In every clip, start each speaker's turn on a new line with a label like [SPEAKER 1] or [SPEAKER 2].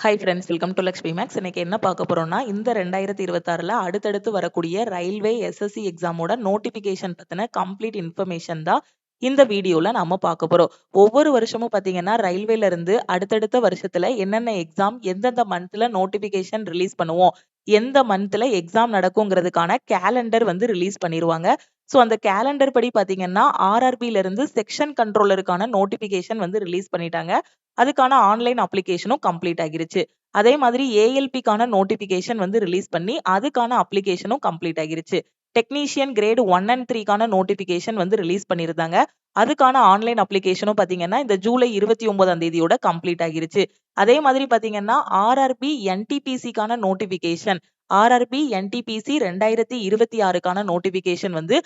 [SPEAKER 1] Hi friends, welcome to Lakshmi maths. இன்னைக்கு என்ன பார்க்க போறோம்னா, இந்த 2026ல அடுத்தடுத்து வரக்கூடிய ரயில்வே எஸ்எஸ்சி எக்ஸாமோட நோட்டிபிகேஷன் பத்தின கம்ப்ளீட் இன்ஃபர்மேஷன் தான் இந்த வீடியோல நாம பார்க்க போறோம். ஒவ்வொரு வருஷமும் பாத்தீங்கன்னா ரயில்வேல இருந்து அடுத்தடுத்த வருஷத்துல என்னென்ன எக்ஸாம் எந்தெந்த மந்த்ல நோட்டிபிகேஷன் ரிலீஸ் பண்ணுவோம், எந்த மந்த்ல எக்ஸாம் நடக்குங்கிறதுக்கான கேலண்டர் வந்து ரிலீஸ் பண்ணிருவாங்க. ஸோ அந்த கேலண்டர் படி பாத்தீங்கன்னா ஆர்ஆர்பில இருந்து செக்ஷன் கண்ட்ரோலருக்கான நோட்டிபிகேஷன் வந்து ரிலீஸ் பண்ணிட்டாங்க. அதுக்கான ஆன்லைன் அப்ளிகேஷனும் கம்ப்ளீட் ஆகிருச்சு. அதே மாதிரி ஏஎல்பிக்கான நோட்டிபிகேஷன் வந்து ரிலீஸ் பண்ணி அதுக்கான அப்ளிகேஷனும் கம்ப்ளீட் ஆகிருச்சு. டெக்னீஷியன் கிரேட் 1 and 3க்கான நோட்டிபிகேஷன் வந்து ரிலீஸ் பண்ணியிருந்தாங்க. அதுக்கான ஆன்லைன் அப்ளிகேஷனும் பாத்தீங்கன்னா இந்த ஜூலை 29ஆம் தேதியோட கம்ப்ளீட் ஆகிருச்சு. அதே மாதிரி பாத்தீங்கன்னா ஆர்ஆர்பி என்டிபிசிக்கான நோட்டிபிகேஷன் ஆர்ஆர்பி என்டிபிசி 2026க்கான நோட்டிபிகேஷன் வந்து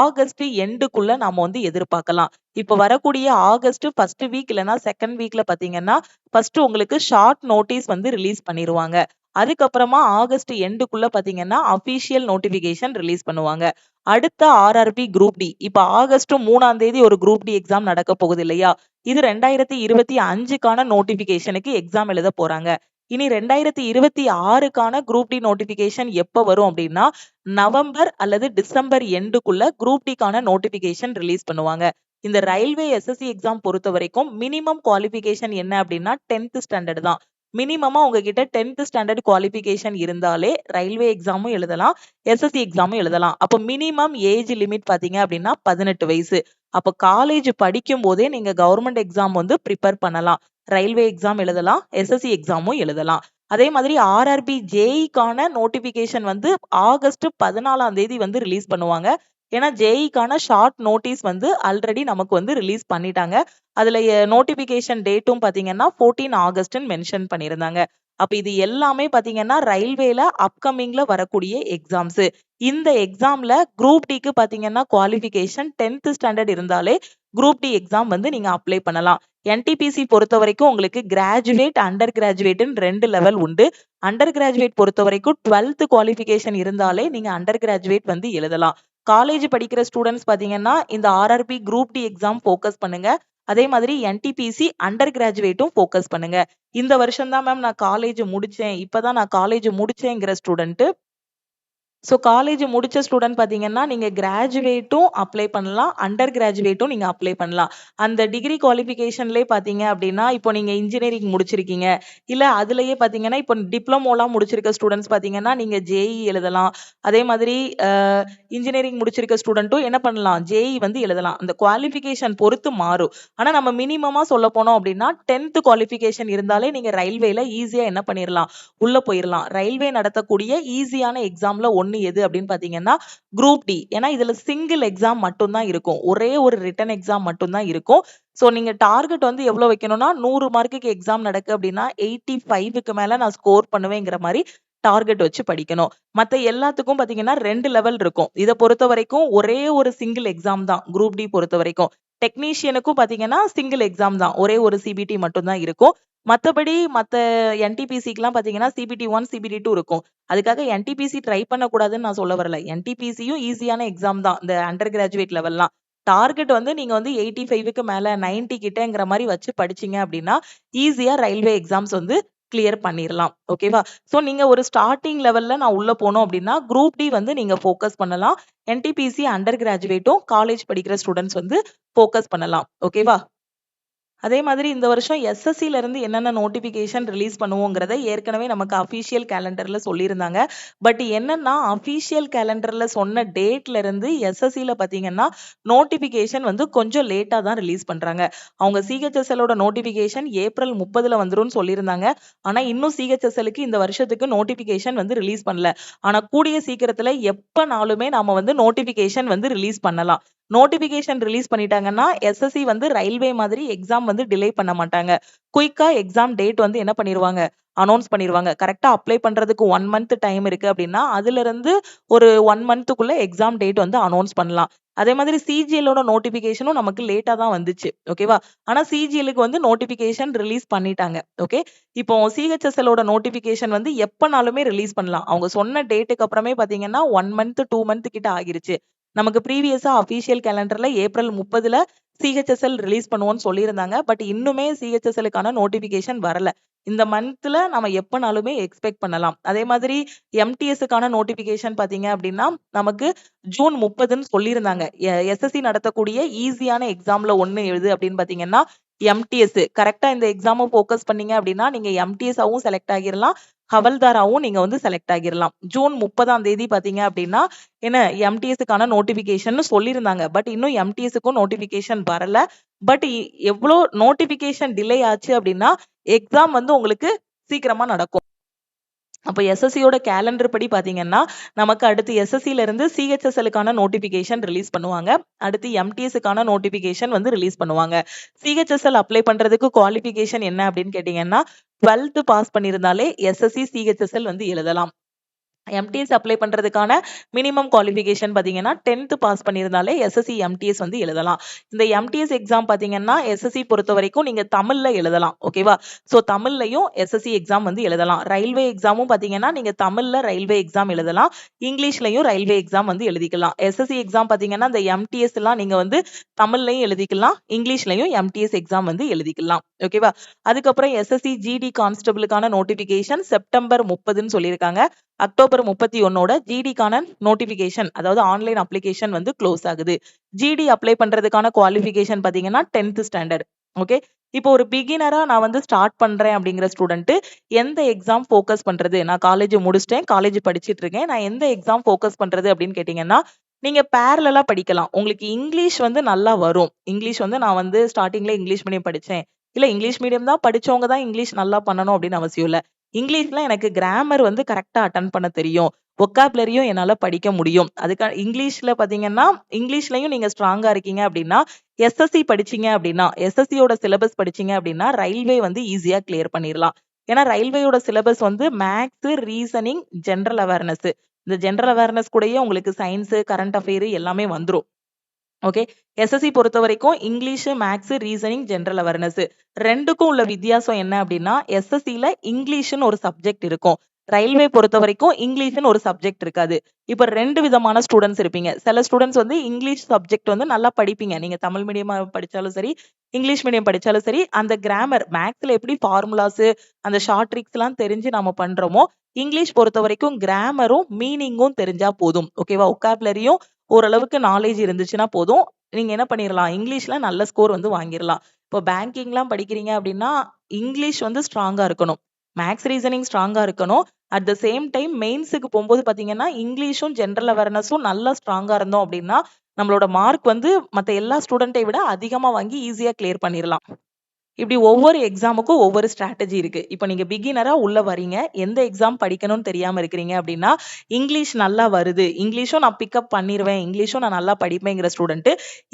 [SPEAKER 1] ஆகஸ்ட் எண்டுக்குள்ள நாம வந்து எதிர்பார்க்கலாம். இப்ப வரக்கூடிய ஆகஸ்ட் ஃபர்ஸ்ட் வீக் இல்லைன்னா செகண்ட் வீக்ல பாத்தீங்கன்னா ஃபர்ஸ்ட் உங்களுக்கு ஷார்ட் நோட்டீஸ் வந்து ரிலீஸ் பண்ணிருவாங்க. அதுக்கப்புறமா ஆகஸ்ட் எண்டுக்குள்ள பாத்தீங்கன்னா அபிஷியல் நோட்டிபிகேஷன் ரிலீஸ் பண்ணுவாங்க. அடுத்த ஆர்ஆர்பி குரூப் டி இப்ப ஆகஸ்ட் 3ஆம் தேதி ஒரு குரூப் டி எக்ஸாம் நடக்க போகுது இல்லையா? இது 2025க்கான நோட்டிபிகேஷனுக்கு எக்ஸாம் எழுத போறாங்க. இனி 2026க்கான குரூப் டி நோட்டிபிகேஷன் எப்ப வரும் அப்படின்னா நவம்பர் அல்லது டிசம்பர் எண்டுக்குள்ள குரூப் டிக்கான நோட்டிபிகேஷன் ரிலீஸ் பண்ணுவாங்க. இந்த ரயில்வே எஸ்எஸ்சி எக்ஸாம் பொறுத்த வரைக்கும் மினிமம் குவாலிஃபிகேஷன் என்ன அப்படின்னா 10th ஸ்டாண்டர்ட் தான். மினிமமா உங்ககிட்ட 10th ஸ்டாண்டர்ட் குவாலிஃபிகேஷன் இருந்தாலே ரயில்வே எக்ஸாமும் எழுதலாம், எஸ்எஸ்சி எக்ஸாமும் எழுதலாம். அப்போ மினிமம் ஏஜ் லிமிட் பாத்தீங்க அப்படின்னா 18 வயசு. அப்போ காலேஜ் படிக்கும் போதே நீங்க கவர்மெண்ட் எக்ஸாம் வந்து ப்ரிப்பேர் பண்ணலாம். ரயில்வே எக்ஸாம் எழுதலாம், எஸ்எஸ்சி எக்ஸாமும் எழுதலாம். அதே மாதிரி ஆர்ஆர்பி ஜேஇக்கான நோட்டிபிகேஷன் வந்து ஆகஸ்ட் 14ஆம் தேதி வந்து ரிலீஸ் பண்ணுவாங்க. ஏன்னா ஜேஇக்கான ஷார்ட் நோட்டீஸ் வந்து ஆல்ரெடி நமக்கு வந்து ரிலீஸ் பண்ணிட்டாங்க. அதுல நோட்டிபிகேஷன் டேட்டும் பாத்தீங்கன்னா 14 ஆகஸ்ட்னு மென்ஷன் பண்ணியிருந்தாங்க. அப்ப இது எல்லாமே பாத்தீங்கன்னா ரயில்வேல அப்கமிங்ல வரக்கூடிய எக்ஸாம்ஸ். இந்த எக்ஸாம்ல குரூப் டிக்கு பாத்தீங்கன்னா குவாலிஃபிகேஷன் 10th ஸ்டாண்டர்ட் இருந்தாலே குரூப் டி எக்ஸாம் வந்து நீங்க அப்ளை பண்ணலாம். என்டிபிசி பொறுத்த வரைக்கும் உங்களுக்கு கிராஜுவேட் அண்டர் கிராஜுவேட்னு 2 லெவல் உண்டு. அண்டர் கிராஜுவேட் பொறுத்த வரைக்கும் 12th குவாலிஃபிகேஷன் இருந்தாலே நீங்க அண்டர் கிராஜுவேட் வந்து எழுதலாம். காலேஜ் படிக்கிற ஸ்டூடெண்ட்ஸ் பாத்தீங்கன்னா இந்த RRB group D exam focus பண்ணுங்க. அதே மாதிரி என்டிபிசி அண்டர் கிராஜுவேட்டும் ஃபோக்கஸ் பண்ணுங்க. இந்த வருஷம் தான் மேம் நான் காலேஜ் முடிச்சேன், இப்பதான் நான் காலேஜ் முடிச்சேங்கிற ஸ்டூடெண்ட், ஸோ காலேஜ் முடிச்ச ஸ்டூடெண்ட் பாத்தீங்கன்னா நீங்க கிராஜுவேட்டும் அப்ளை பண்ணலாம், அண்டர் கிராஜுவேட்டும் நீங்க அப்ளை பண்ணலாம். அந்த டிகிரி குவாலிஃபிகேஷன்லேயே பாத்தீங்க அப்படின்னா இப்போ நீங்க இன்ஜினியரிங் முடிச்சிருக்கீங்க, இல்ல அதுலயே பாத்தீங்கன்னா இப்போ டிப்ளமோலாம் முடிச்சிருக்க ஸ்டூடெண்ட்ஸ் பாத்தீங்கன்னா நீங்க ஜேஇ எழுதலாம். அதே மாதிரி இன்ஜினியரிங் முடிச்சிருக்க ஸ்டூடெண்ட்டும் என்ன பண்ணலாம், ஜேஇ வந்து எழுதலாம். அந்த குவாலிஃபிகேஷன் பொறுத்து மாறும். ஆனா நம்ம மினிமமா சொல்ல போனோம் அப்படின்னா 10th குவாலிஃபிகேஷன் இருந்தாலே நீங்க ரயில்வேல ஈஸியா என்ன பண்ணிடலாம், உள்ள போயிடலாம். ரயில்வே நடத்தக்கூடிய ஈஸியான எக்ஸாம்ல ஒண்ணு எது அப்படின்னு பாத்தீங்கன்னா குரூப் டி. ஏன்னா இதுல சிங்கிள் எக்ஸாம் மட்டும் தான் இருக்கும், ஒரே ஒரு ரிட்டன் எக்ஸாம் மட்டும் தான் இருக்கும். சோ நீங்க டார்கெட் வந்து எவ்வளவு வைக்கணும்னா 100 மார்க்குக்கு எக்ஸாம் நடக்கு அப்படின்னா 85க்கு மேல நான் ஸ்கோர் பண்ணுவேங்கிற மாதிரி டார்கெட் வச்சு படிக்கணும். மத்த எல்லாத்துக்கும் பாத்தீங்கன்னா 2 லெவல் இருக்கும். இதை பொறுத்த வரைக்கும் ஒரே ஒரு சிங்கிள் எக்ஸாம் தான் குரூப் டி பொறுத்த வரைக்கும். டெக்னீஷியனுக்கும் பாத்தீங்கன்னா சிங்கிள் எக்ஸாம் தான், ஒரே ஒரு சிபிடி மட்டும் தான் இருக்கும். மத்தபடி மத்த என்டிபிசிக்குலாம் பாத்தீங்கன்னா சிபிடி 1 சிபிடி 2 இருக்கும். அதுக்காக என்டிபிசி ட்ரை பண்ணக்கூடாதுன்னு நான் சொல்ல வரல. என்டிபிசியும் ஈஸியான எக்ஸாம் தான் இந்த அண்டர் கிராஜுவேட் லெவல்லாம். டார்கெட் வந்து நீங்க வந்து 85க்கு மேல 90 கிட்டங்கிற மாதிரி வச்சு படிச்சீங்க அப்படின்னா ஈஸியா ரயில்வே எக்ஸாம்ஸ் வந்து கிளியர் பண்ணிடலாம். ஓகேவா? சோ நீங்க ஒரு ஸ்டார்டிங் லெவல்ல நான் உள்ள போனோம் அப்படின்னா குரூப் டி வந்து நீங்க ஃபோக்கஸ் பண்ணலாம். என்டிபிசி அண்டர் கிராஜுவேட்டும் காலேஜ் படிக்கிற ஸ்டூடெண்ட்ஸ் வந்து ஃபோக்கஸ் பண்ணலாம். ஓகேவா? அதே மாதிரி இந்த வருஷம் எஸ்எஸ்சில இருந்து என்னென்ன நோட்டிபிகேஷன் ரிலீஸ் பண்ணுவோங்கிறத ஏற்கனவே நமக்கு அபிஷியல் கேலண்டர்ல சொல்லியிருந்தாங்க. பட் என்னன்னா அபிஷியல் கேலண்டர்ல சொன்ன டேட்ல இருந்து எஸ்எஸ்சில பாத்தீங்கன்னா நோட்டிபிகேஷன் வந்து கொஞ்சம் லேட்டா தான் ரிலீஸ் பண்றாங்க. அவங்க சிஹெச்எஸ்எலோட நோட்டிபிகேஷன் ஏப்ரல் 30ல வந்துரும்னு சொல்லியிருந்தாங்க. ஆனா இன்னும் சிஹெச்எஸ்எலுக்கு இந்த வருஷத்துக்கு நோட்டிபிகேஷன் வந்து ரிலீஸ் பண்ணல. ஆனா கூடிய சீக்கிரத்துல எப்பனாலுமே நாம வந்து நோட்டிபிகேஷன் வந்து ரிலீஸ் பண்ணலாம். நோட்டிபிகேஷன் ரிலீஸ் பண்ணிட்டாங்கன்னா எஸ்எஸ்சி வந்து ரயில்வே மாதிரி எக்ஸாம் வந்து டிலே பண்ண மாட்டாங்க. குயிக்கா எக்ஸாம் டேட் வந்து என்ன பண்ணிருவாங்க, அனௌன்ஸ் பண்ணிருவாங்க. கரெக்டா அப்ளை பண்றதுக்கு 1 மந்த் டைம் இருக்கு அப்படின்னா அதுல இருந்து ஒரு 1 மந்த்துக்குள்ள எக்ஸாம் டேட் வந்து அனௌன்ஸ் பண்ணலாம். அதே மாதிரி சிஜிஎலோட நோட்டிபிகேஷனும் நமக்கு லேட்டா தான் வந்துச்சு. ஓகேவா? ஆனா சிஜிஎலுக்கு வந்து நோட்டிபிகேஷன் ரிலீஸ் பண்ணிட்டாங்க. ஓகே. இப்போ சிஹெச்எஸ்எலோட நோட்டிபிகேஷன் வந்து எப்பனாலுமே ரிலீஸ் பண்ணலாம். அவங்க சொன்ன டேட்டுக்கு அப்புறமே பாத்தீங்கன்னா 1 மந்த் 2 மந்த் கிட்ட ஆகிருச்சு. நமக்கு ப்ரீவியஸா அபிஷியல் கேலண்டர்ல ஏப்ரல் 30ல சிஹெச்எஸ்எல் ரிலீஸ் பண்ணுவோம்னு சொல்லியிருந்தாங்க. பட் இன்னுமே சிஹெச்எஸ்எலுக்கான நோட்டிபிகேஷன் வரல. இந்த மந்த்ல நம்ம எப்பனாலுமே எக்ஸ்பெக்ட் பண்ணலாம். அதே மாதிரி எம்டிஎஸ்க்கான நோட்டிபிகேஷன் பாத்தீங்க அப்படின்னா நமக்கு ஜூன் 30ன்னு சொல்லியிருந்தாங்க. எஸ்எஸ்சி நடத்தக்கூடிய ஈஸியான எக்ஸாம்ல ஒண்ணு எது அப்படின்னு பாத்தீங்கன்னா எம்டிஎஸ். கரெக்டா இந்த எக்ஸாமை ஃபோக்கஸ் பண்ணீங்க அப்படின்னா நீங்க எம்டிஎஸ்-ஆவும் செலக்ட் ஆகிரலாம், ஹவல்தாராவும் நீங்க வந்து செலக்ட் ஆகிரலாம். ஜூன் 30ஆம் தேதி பாத்தீங்க அப்படின்னா என்ன எம்டிஎஸ்க்கான நோட்டிபிகேஷன் சொல்லியிருந்தாங்க. பட் இன்னும் எம்டிஎஸ்க்கும் நோட்டிபிகேஷன் வரல. பட் எவ்வளோ நோட்டிபிகேஷன் டிலே ஆச்சு அப்படின்னா எக்ஸாம் வந்து உங்களுக்கு சீக்கிரமா நடக்கும். அப்ப எஸ்எஸ்சியோட கேலண்டர் படி பாத்தீங்கன்னா நமக்கு அடுத்து எஸ்எஸ்சில இருந்து சிஹெச்எஸ்எல்லுக்கான நோட்டிபிகேஷன் ரிலீஸ் பண்ணுவாங்க. அடுத்து எம்டிஎஸ்க்கான நோட்டிபிகேஷன் வந்து ரிலீஸ் பண்ணுவாங்க. சிஹெச்எஸ்எல் அப்ளை பண்றதுக்கு குவாலிஃபிகேஷன் என்ன அப்படின்னு கேட்டீங்கன்னா 12th பாஸ் பண்ணியிருந்தாலே எஸ்எஸ்சி சிஹெச்எஸ்எல் வந்து எழுதலாம். எம்டிஎஸ் அப்ளை பண்றதுக்கான மினிமம் குவாலிஃபிகேஷன் பாத்தீங்கன்னா 10th பாஸ் பண்ணியிருந்தாலே எஸ்எஸ்சி எம்டிஎஸ் வந்து எழுதலாம். இந்த எம்டிஎஸ் எக்ஸாம் பாத்தீங்கன்னா எஸ்எஸ்சி பொறுத்த வரைக்கும் நீங்க தமிழ்ல எழுதலாம். ஓகேவா? சோ தமிழ்லயும் எஸ்எஸ்சி எக்ஸாம் வந்து எழுதலாம். ரயில்வே எக்ஸாமும் பாத்தீங்கன்னா நீங்க தமிழ்ல ரயில்வே எக்ஸாம் எழுதலாம், இங்கிலீஷ்லயும் ரயில்வே எக்ஸாம் வந்து எழுதிக்கலாம். எஸ்எஸ்சி எக்ஸாம் பாத்தீங்கன்னா இந்த எம்டிஎஸ் எல்லாம் நீங்க வந்து தமிழ்லயும் எழுதிக்கலாம், இங்கிலீஷ்லயும் எம்டிஎஸ் எக்ஸாம் வந்து எழுதிக்கலாம். ஓகேவா? அதுக்கப்புறம் எஸ்எஸ்சி ஜிடி கான்ஸ்டபிளுக்கான நோட்டிபிகேஷன் செப்டம்பர் 30ன்னு சொல்லியிருக்காங்க. அக்டோபர் 31ஓட ஜிடிக்கான நோட்டிபிகேஷன் அதாவது ஆன்லைன் அப்ளிகேஷன் வந்து க்ளோஸ் ஆகுது. ஜிடி அப்ளை பண்றதுக்கான குவாலிஃபிகேஷன் பாத்தீங்கன்னா 10th ஸ்டாண்டர்ட். ஓகே, இப்போ ஒரு பிகினரா நான் வந்து ஸ்டார்ட் பண்றேன் அப்படிங்கிற ஸ்டூடெண்ட் எந்த எக்ஸாம் ஃபோக்கஸ் பண்றது? நான் காலேஜ் முடிச்சிட்டேன், காலேஜ் படிச்சிட்டு இருக்கேன், நான் எந்த எக்ஸாம் ஃபோக்கஸ் பண்றது அப்படின்னு கேட்டீங்கன்னா நீங்க பேரலலா படிக்கலாம். உங்களுக்கு இங்கிலீஷ் வந்து நல்லா வரும். இங்கிலீஷ் வந்து நான் வந்து ஸ்டார்டிங்ல இங்கிலீஷ் மீடியம் படிச்சேன், இல்ல இங்கிலீஷ் மீடியம் தான் படிச்சவங்க தான் இங்கிலீஷ் நல்லா பண்ணணும் அப்படின்னு அவசியம் இல்ல. இங்கிலீஷ்ல எனக்கு கிராமர் வந்து கரெக்டா அட்டன் பண்ண தெரியும், வொக்காபுலரியும் என்னால படிக்க முடியும். அதுக்காக இங்கிலீஷ்ல பாத்தீங்கன்னா இங்கிலீஷ்லயும் நீங்க ஸ்ட்ராங்கா இருக்கீங்க அப்படின்னா எஸ்எஸ்சி படிச்சீங்க அப்படின்னா எஸ்எஸ்சியோட சிலபஸ் படிச்சீங்க அப்படின்னா ரயில்வே வந்து ஈஸியா கிளியர் பண்ணிடலாம். ஏன்னா ரயில்வேயோட சிலபஸ் வந்து மேக்ஸ், ரீசனிங், ஜெனரல் அவேர்னஸ். இந்த ஜெனரல் அவேர்னஸ் கூடயே உங்களுக்கு சயின்ஸ், கரண்ட் அஃபேர் எல்லாமே வந்துரும். ஓகே, எஸ்எஸ்சி பொறுத்த வரைக்கும் English, maths, reasoning, general awareness ரெண்டுக்கும் உள்ள வித்தியாசம் என்ன அப்படின்னா எஸ்எஸ்சில இங்கிலீஷ்னு ஒரு சப்ஜெக்ட் இருக்கும், ரயில்வே பொறுத்த வரைக்கும் இங்கிலீஷ்னு ஒரு சப்ஜெக்ட் இருக்காது. இப்ப 2 விதமான ஸ்டூடெண்ட்ஸ் இருப்பீங்க. சில ஸ்டூடெண்ட்ஸ் வந்து இங்கிலீஷ் சப்ஜெக்ட் வந்து நல்லா படிப்பீங்க. நீங்க தமிழ் மீடியம் படிச்சாலும் சரி, இங்கிலீஷ் மீடியம் படிச்சாலும் சரி, அந்த கிராமர் மேக்ஸ்ல எப்படி ஃபார்முலாஸ், அந்த ஷார்ட் ட்ரிக்ஸ் எல்லாம் தெரிஞ்சு நாம பண்றோமோ இங்கிலீஷ் பொறுத்த வரைக்கும் கிராமரும் மீனிங்கும் தெரிஞ்சா போதும். ஓகேவா? ஒக்காபுலரியும் ஓரளவுக்கு நாலேஜ் இருந்துச்சுன்னா போதும், நீங்க என்ன பண்ணிரலாம், இங்கிலீஷ்ல நல்ல ஸ்கோர் வந்து வாங்கிரலாம். இப்போ பேங்கிங்லாம் படிக்கிறீங்க அப்படின்னா இங்கிலீஷ் வந்து ஸ்ட்ராங்கா இருக்கணும், மேக்ஸ், ரீசனிங் ஸ்ட்ராங்கா இருக்கணும். அட் த சேம் டைம் மெயின்ஸுக்கு போகும்போது பாத்தீங்கன்னா இங்கிலீஷும் ஜெனரல் அவேர்னஸும் நல்லா ஸ்ட்ராங்கா இருந்தோம் அப்படின்னா நம்மளோட மார்க் வந்து மத்த எல்லா ஸ்டூடெண்ட்டை விட அதிகமா வாங்கி ஈஸியா கிளியர் பண்ணிடலாம். இப்படி ஒவ்வொரு எக்ஸாமுக்கும் ஒவ்வொரு ஸ்ட்ராட்டஜி இருக்கு. இப்போ நீங்க பிகினரா உள்ள வரீங்க, எந்த எக்ஸாம் படிக்கணும்னு தெரியாம இருக்கிறீங்க அப்படின்னா இங்கிலீஷ் நல்லா வருது, இங்கிலீஷும் நான் பிக்கப் பண்ணிருவேன், இங்கிலீஷும் நான் நல்லா படிப்பேங்கிற ஸ்டூடெண்ட்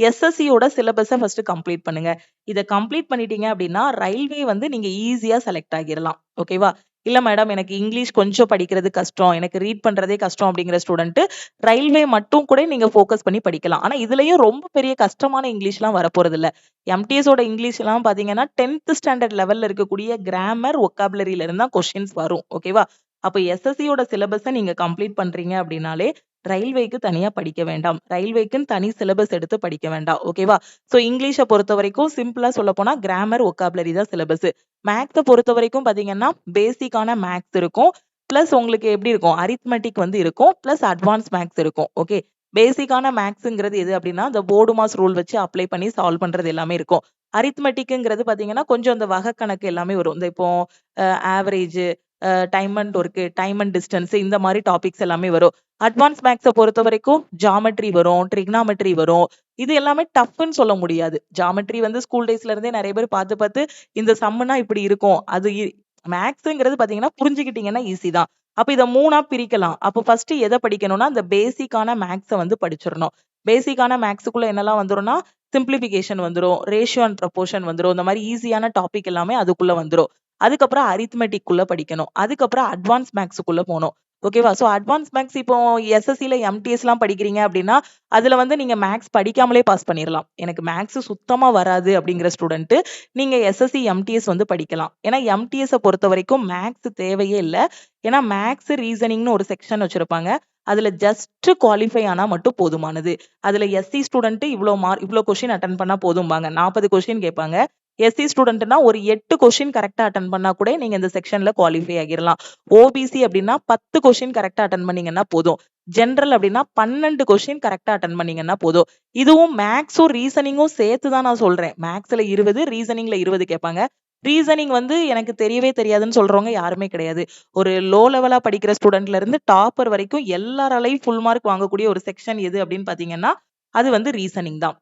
[SPEAKER 1] எஸ்எஸ்சியோட சிலபஸை ஃபர்ஸ்ட் கம்ப்ளீட் பண்ணுங்க. இதை கம்ப்ளீட் பண்ணிட்டீங்க அப்படின்னா ரயில்வே வந்து நீங்க ஈஸியா செலக்ட் ஆகிடலாம். ஓகேவா? இல்ல மேடம் எனக்கு இங்கிலீஷ் கொஞ்சம் படிக்கிறது கஷ்டம், எனக்கு ரீட் பண்றதே கஷ்டம் அப்படிங்கிற ஸ்டூடெண்ட் ரயில்வே மட்டும் கூட நீங்க ஃபோக்கஸ் பண்ணி படிக்கலாம். ஆனா இதுலயும் ரொம்ப பெரிய கஷ்டமான இங்கிலீஷ்லாம் வரப்போறது இல்ல. எம்டிஎஸோட இங்கிலீஷ் எல்லாம் பாத்தீங்கன்னா 10th ஸ்டாண்டர்ட் லெவல்ல இருக்கக்கூடிய கிராமர், வொக்காபுலரியில இருந்தா கொஸ்டின்ஸ் வரும். ஓகேவா? அப்ப எஸ்எஸ்சியோட சிலபஸை நீங்க கம்ப்ளீட் பண்றீங்க அப்படின்னாலே ரயில்வேக்கு தனியா படிக்க வேண்டாம், ரயில்வேக்குன்னு தனி சிலபஸ் எடுத்து படிக்க வேண்டாம். ஓகேவா? சோ இங்கிலீஷை பொறுத்த வரைக்கும் சிம்பிளா சொல்ல போனா கிராமர், வொக்காபுலரி தான் சிலபஸ். மேக்ஸை பொறுத்த வரைக்கும் பாத்தீங்கன்னா பேசிக்கான மேக்ஸ் இருக்கும், பிளஸ் உங்களுக்கு எப்படி இருக்கும் அரித்மெட்டிக் வந்து இருக்கும், பிளஸ் அட்வான்ஸ் மேக்ஸ் இருக்கும். ஓகே, பேசிக்கான மேக்ஸ்ங்கிறது எது அப்படின்னா இந்த போர்டு மாஸ் ரூல் வச்சு அப்ளை பண்ணி சால்வ் பண்றது எல்லாமே இருக்கும். அரித்மெட்டிக்ங்கிறது பாத்தீங்கன்னா கொஞ்சம் இந்த வகை கணக்கு எல்லாமே வரும். இந்த இப்போ average, time and work, time and distance இந்த மாதிரி டாபிக்ஸ் எல்லாமே வரும். அட்வான்ஸ் மேக்ஸை பொறுத்த வரைக்கும் ஜாமெட்ரி வரும், ட்ரிக்னாமெட்ரி வரும். இது எல்லாமே டஃப்னு சொல்ல முடியாது. ஜாமெட்ரி வந்து ஸ்கூல் டேஸ்ல இருந்தே நிறைய பேர் பார்த்து பார்த்து இந்த சம்முனா இப்படி இருக்கும். அது மேக்ஸ்ங்கிறது பாத்தீங்கன்னா புரிஞ்சுக்கிட்டீங்கன்னா ஈஸி தான். அப்ப இத 3ஆ பிரிக்கலாம். அப்போ ஃபர்ஸ்ட் எதை படிக்கணும்னா இந்த பேசிக்கான மேக்ஸை வந்து படிச்சிடணும். பேசிக்கான மேக்ஸுக்குள்ள என்னெல்லாம் வந்துரும்னா சிம்பிளிஃபிகேஷன் வந்துரும், ரேஷியோ அண்ட் ப்ரொபோர்ஷன் வந்துரும். இந்த மாதிரி ஈஸியான டாபிக் எல்லாமே அதுக்குள்ள வந்துரும். அதுக்கப்புறம் அரித்மெட்டிக் குள்ள படிக்கணும். அதுக்கப்புறம் அட்வான்ஸ் மேக்ஸுக்குள்ள போகணும். ஓகேவா? சோ அட்வான்ஸ் மேக்ஸ் இப்போ எஸ்எஸ்சில எம்டிஎஸ் எல்லாம் படிக்கிறீங்க அப்படின்னா அதுல வந்து நீங்க மேக்ஸ் படிக்காமலே பாஸ் பண்ணிடலாம். எனக்கு மேக்ஸ் சுத்தமா வராது அப்படிங்கிற ஸ்டூடெண்ட் நீங்க எஸ்எஸ்சி எம்டிஎஸ் வந்து படிக்கலாம். ஏன்னா எம்டிஎஸ் பொறுத்த வரைக்கும் மேக்ஸ் தேவையே இல்லை. ஏன்னா மேக்ஸ், ரீசனிங்னு ஒரு செக்ஷன் வச்சிருப்பாங்க. அதுல ஜஸ்ட் குவாலிஃபை ஆனா மட்டும் போதுமானது. அதுல எஸ்சி ஸ்டூடெண்ட் இவ்வளோ கொஸ்டின் அட்டன் பண்ணா போதும்பாங்க. 40 கொஸ்டின் கேட்பாங்க. எஸ்சி ஸ்டூடெண்ட்னா ஒரு 8 கொஸ்டின் கரெக்டா அட்டன் பண்ணா கூட நீங்க இந்த செக்ஷன்ல குவாலிஃபை ஆகிரலாம். ஓபிசி அப்படின்னா 10 கொஸ்டின் கரெக்டா அட்டன் பண்ணீங்கன்னா போதும். ஜெனரல் அப்படின்னா 12 கொஸ்டின் கரெக்டா அட்டன் பண்ணீங்கன்னா போதும். இதுவும் மேக்ஸும் ரீசனிங்கும் சேர்த்து தான் நான் சொல்றேன். மேக்ஸ்ல 20, ரீசனிங்ல 20 கேட்பாங்க. ரீசனிங் வந்து எனக்கு தெரியவே தெரியாதுன்னு சொல்றவங்க யாருமே கிடையாது. ஒரு லோ லெவலா படிக்கிற ஸ்டூடெண்ட்ல இருந்து டாப்பர் வரைக்கும் எல்லாராலையும் ஃபுல் மார்க் வாங்கக்கூடிய ஒரு செக்ஷன் எது அப்படின்னு பாத்தீங்கன்னா, அது வந்து ரீசனிங் தான்.